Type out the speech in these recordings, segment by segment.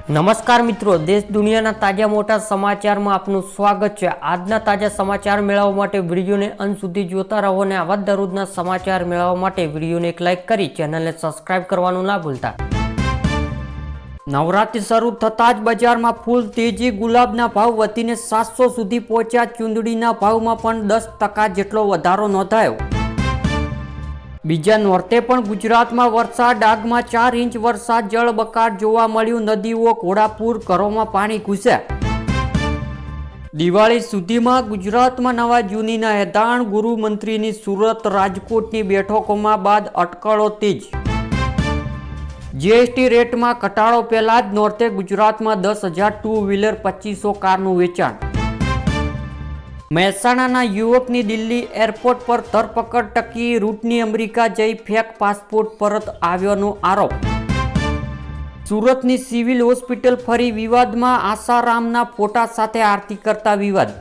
નમસ્કાર મિત્રો, દેશ દુનિયાના તાજા મોટા સમાચારમાં આપનું સ્વાગત છે। આજના તાજા સમાચાર મેળવવા માટે વિડીયોને અંત સુધી જોતા રહો અને આવા દરરોજના સમાચાર મેળવવા માટે વિડીયોને એક લાઇક કરી ચેનલને સબસ્ક્રાઇબ કરવાનું ના ભૂલતા। નવરાત્રી શરૂ થતાં જ બજારમાં ફૂલ તેજી, ગુલાબના ભાવ વધીને 700 સુધી પહોંચ્યા। ચૂંદડીના ભાવમાં પણ 10% જેટલો વધારો નોંધાયો। બીજા નોરતે પણ ગુજરાતમાં વરસાદ, ડાંગમાં 4 ઇંચ વરસાદ, જળબંબાકાર જોવા મળ્યું। નદીઓ, ઘોડાપુર, ઘરોમાં પાણી ઘૂસ્યા। દિવાળી સુધીમાં ગુજરાતમાં નવા જૂનીના એધાણ, ગૃહમંત્રીની સુરત, રાજકોટની બેઠકોમાં બાદ અટકળો તેજ। જીએસટી રેટમાં ઘટાડો પહેલા જ નોરતે ગુજરાતમાં 10,000 ટુ વ્હીલર, 2500 કારનું વેચાણ। મહેસાણાના યુવકની દિલ્હી એરપોર્ટ પર ધરપકડ, ટકી રૂટની અમેરિકા જઈ ફેક પાસપોર્ટ પરત આવ્યાનો આરોપ। સુરતની સિવિલ હોસ્પિટલ ફરી વિવાદમાં, આસારામના ફોટા સાથે આરતી કરતા વિવાદ।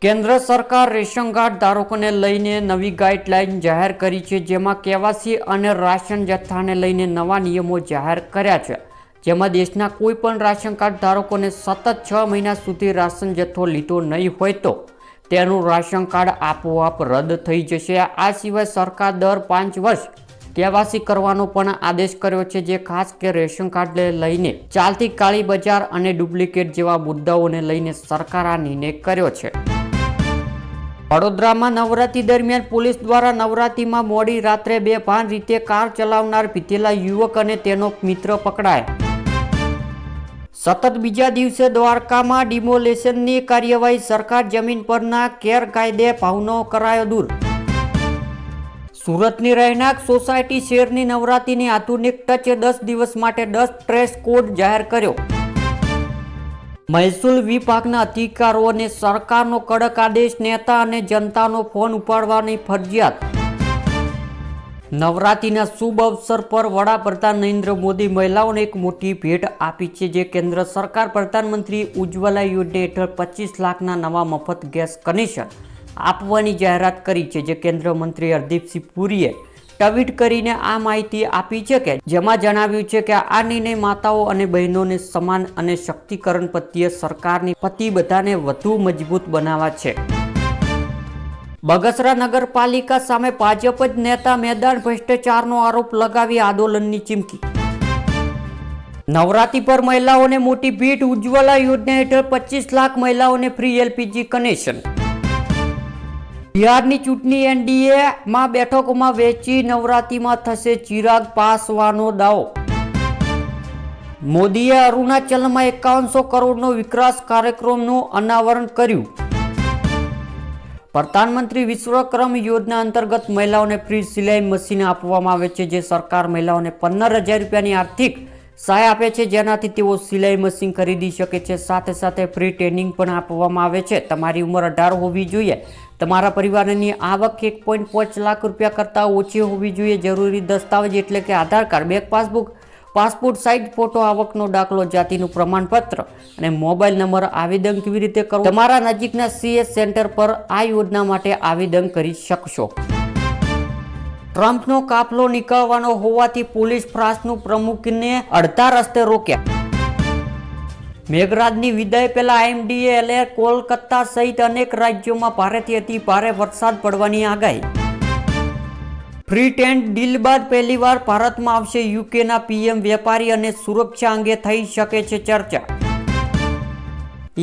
કેન્દ્ર સરકાર રેશન કાર્ડ ધારકોને લઈને નવી ગાઈડલાઈન જાહેર કરી છે, જેમાં કેવાયસી અને રાશન જથ્થાને લઈને નવા નિયમો જાહેર કર્યા છે, જેમાં દેશના કોઈ પણ રાશન કાર્ડ ધારકોને સતત 6 મહિના સુધી રાશન જથ્થો લીધો નહીં હોય તો તેનું રાશન કાર્ડ આપોઆપ રદ થઈ જશે। આ સિવાય સરકાર દર 5 વર્ષ કેવાયસી કરવાનો પણ આદેશ કર્યો છે, જે ખાસ કે રેશન કાર્ડને લઈને ચાલતી કાળી બજાર અને ડુપ્લિકેટ જેવા મુદ્દાઓને લઈને સરકાર આ નિર્ણય કર્યો છે। વડોદરામાં નવરાત્રી દરમિયાન પોલીસ દ્વારા નવરાત્રીમાં મોડી રાત્રે બેભાન રીતે કાર ચલાવનાર પીધેલા યુવક અને તેનો મિત્ર પકડાયા। સતત બીજા દિવસે દ્વારકામાં ડિમોલેશનની કાર્યવાહી, સરકાર જમીન પરના ગેરકાયદે ભાવનો કરાયો દૂર। સુરતની રહેણાંક સોસાયટી શહેરની નવરાત્રીની આધુનિક ટચે 10 દિવસ માટે 10 ડ્રેસ કોડ જાહેર કર્યો। મહેસૂલ વિભાગના અધિકારીઓને સરકારનો કડક આદેશ, નેતા અને જનતાનો ફોન ઉપાડવાની ફરજિયાત। નવરાત્રીના શુભ અવસર પર વડાપ્રધાન નરેન્દ્ર મોદી મહિલાઓને એક મોટી ભેટ આપી છે, જે કેન્દ્ર સરકાર પ્રધાનમંત્રી ઉજ્જવલા યોજના હેઠળ 25 લાખના નવા મફત ગેસ કનેક્શન આપવાની જાહેરાત કરી છે, જે કેન્દ્રીય મંત્રી હરદીપસિંહ પુરીએ ટ્વીટ કરીને આ માહિતી આપી છે, કે જેમાં જણાવ્યું છે કે આ નિર્ણય માતાઓ અને બહેનોને સમાન અને સશક્તિકરણ પ્રત્યે સરકારની પ્રતિબદ્ધતાને વધુ મજબૂત બનાવવા છે। બગસરા નગરપાલિકા સામે ભાજપ જ નેતા મેદાન, ભ્રષ્ટાચારનો આરોપ લગાવી આંદોલનની ચીમકી। નવરાત્રી પર મહિલાઓને મોટી ભેટ, ઉજ્જવલા યોજના હેઠળ 25 લાખ મહિલાઓને ફ્રી એલપીજી કનેક્શન। બિહારની ચૂંટણી એનડીએમાં બેઠકોમાં વહેંચી, નવરાત્રીમાં થશે ચિરાગ પાસવાનો દાવો। મોદીએ અરુણાચલમાં 5100 કરોડનો વિકાસ કાર્યક્રમનું અનાવરણ કર્યું। પ્રધાનમંત્રી વિશ્વકર્મા યોજના અંતર્ગત મહિલાઓને ફ્રી સિલાઈ મશીન આપવામાં આવે છે, જે સરકાર મહિલાઓને 15,000 રૂપિયાની આર્થિક સહાય આપે છે, જેનાથી તેઓ સિલાઈ મશીન ખરીદી શકે છે। સાથે સાથે ફ્રી ટ્રેનિંગ પણ આપવામાં આવે છે। તમારી ઉંમર 18 હોવી જોઈએ। તમારા પરિવારની આવક 1.5 લાખ રૂપિયા કરતાં ઓછી હોવી જોઈએ। જરૂરી દસ્તાવેજ એટલે કે Aadhaar card, bank passbook, passport size photo, આવકનો દાખલો, જાતિનું પ્રમાણપત્ર અને મોબાઈલ નંબર। આવેદન કેવી રીતે કરવું? તમારા નજીકના સીએસ સેન્ટર પર આ યોજના માટે આવેદન કરી શકશો। ટ્રમ્પનો કાફલો નીકળવાનો હોવાથી પોલીસ ફ્રાન્સનું પ્રમુખને અડધા રસ્તે રોક્યા। મેઘરાજની વિદાય પહેલા આઈએમડીએ એલર્ટ, કોલકાતા સહિત અનેક રાજ્યોમાં ભારેથી અતિ ભારે વરસાદ પડવાની આગાહી। ફ્રી ટ્રેડ ડીલ બાદ પહેલીવાર ભારતમાં આવશે યુકેના પીએમ, વેપારી અને સુરક્ષા અંગે થઈ શકે છે ચર્ચા।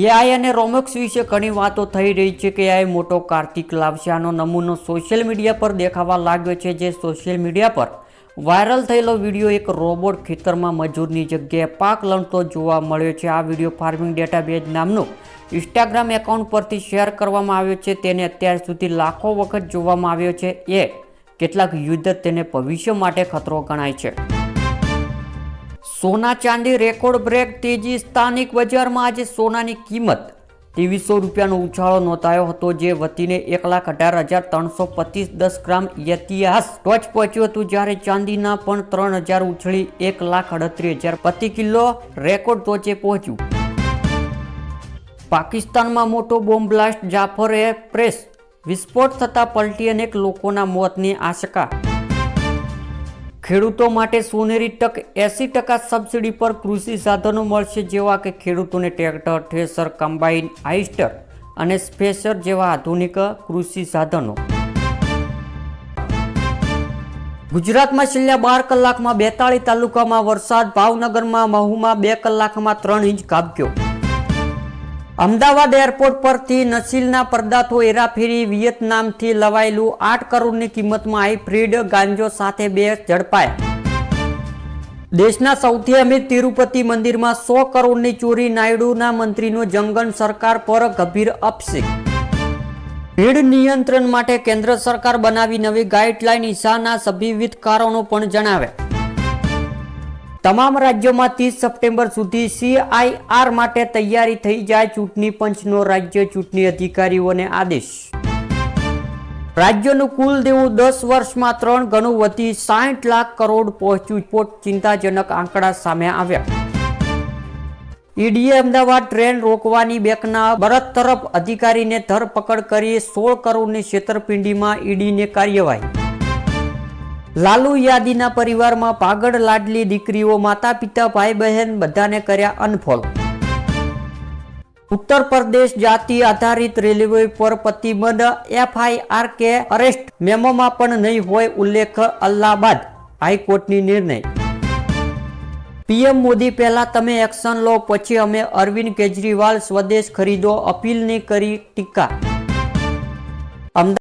એઆઈ અને રોબોટ્સ વિશે ઘણી વાતો થઈ રહી છે કે એઆઈ મોટો કાર્તિક લાવશે। આનો નમૂનો સોશિયલ મીડિયા પર દેખાવા લાગ્યો છે, જે સોશિયલ મીડિયા પર વાયરલ થયેલો વિડીયો એક રોબોટ ખેતરમાં મજૂરની જગ્યાએ પાક લણતો જોવા મળ્યો છે। આ વિડીયો ફાર્મિંગ ડેટાબેઝ નામનું ઇન્સ્ટાગ્રામ એકાઉન્ટ પરથી શેર કરવામાં આવ્યો છે। તેને અત્યાર સુધી લાખો વખત જોવામાં આવ્યો છે। કેટલાક યુઝર તેને ભવિષ્ય માટે ખતરો ગણાય છે। સોના ચાંદી રેકોર્ડ બ્રેક તેજી, સ્થાનિક બજારમાં આજે સોનાની કિંમત 2300 રૂપિયાનો ઉછાળો નોંધાયો હતો, જે વધીને 1,18,325 10 ગ્રામ ઇતિહાસ ટોચ પહોંચ્યું હતું, જ્યારે ચાંદીના પણ 3000 ઉછળી 1,38,000 પ્રતિ કિલો રેકોર્ડ ટોચે પહોંચ્યું। પાકિસ્તાનમાં મોટો બોમ્બ બ્લાસ્ટ, જાફર એરબેઝ વિસ્ફોટ થતા પલટી, અનેક લોકોના મોતની આશંકા। ખેડૂતો માટે સોનેરી તક 80% સબસિડી પર કૃષિ સાધનો મળશે, જેવા કે ખેડૂતોને ટ્રેક્ટર, થ્રેશર, કમ્બાઈન, હાઇસ્ટર અને સ્પેશર જેવા આધુનિક કૃષિ સાધનો. ગુજરાતમાં છેલ્લા 12 કલાકમાં 42 તાલુકામાં વરસાદ. ભાવનગરમાં મહુમાં 2 કલાકમાં 3 ઇંચ ખાબક્યો. અમદાવાદ એરપોર્ટ પરથી નશીલના પદાર્થો હેરાફેરી. વિયેતનામથી લવાયેલું 8 કરોડની કિંમતમાં હાઇબ્રિડ ગાંજો સાથે 2 ઝડપાયા. દેશના સૌથી અમીર તિરુપતિ મંદિરમાં 100 કરોડની ચોરી. નાયડુના મંત્રીનો જંગન સરકાર પર ગંભીર આક્ષેપ. ભીડ નિયંત્રણ માટે કેન્દ્ર સરકાર બનાવી નવી ગાઈડલાઈન. ઈસાના વિવિધ કારણો પણ જણાવ્યા. તમામ રાજ્યોમાં 30 સપ્ટેમ્બર સુધી CIR માટે તૈયારી થઈ જાય. ચૂંટણી પંચનો રાજ્ય ચૂંટણી અધિકારીઓને આદેશ. રાજ્યનું કુલ દેવું 10 વર્ષમાં 3 ગણું વધી 60 લાખ કરોડ પહોંચ્યું. ચિંતાજનક આંકડા સામે આવ્યા. ઈડીએ અમદાવાદ ટ્રેન રોકવાની બેંકના બરતરફ અધિકારીને ધરપકડ કરી. 16 કરોડની છેતરપિંડીમાં ઈડીની કાર્યવાહી. લાલુ યાદીના પરિવારમાં પાગળ લાડલી દીકરીઓ, માતા પિતા, ભાઈ બહેન બધાને કર્યા અનફોલો. ઉત્તર પ્રદેશ જાતિ આધારિત રેલવે પર પ્રતિબંધ. FIR કે અરેસ્ટ મેમોમાં પણ નહીં હોય ઉલ્લેખ. અલ્હાબાદ હાઈકોર્ટની નિર્ણય. પીએમ મોદી પહેલા તમે એક્શન લો, પછી અમે. અરવિંદ કેજરીવાલ સ્વદેશ ખરીદો અપીલની કરી ટીકા.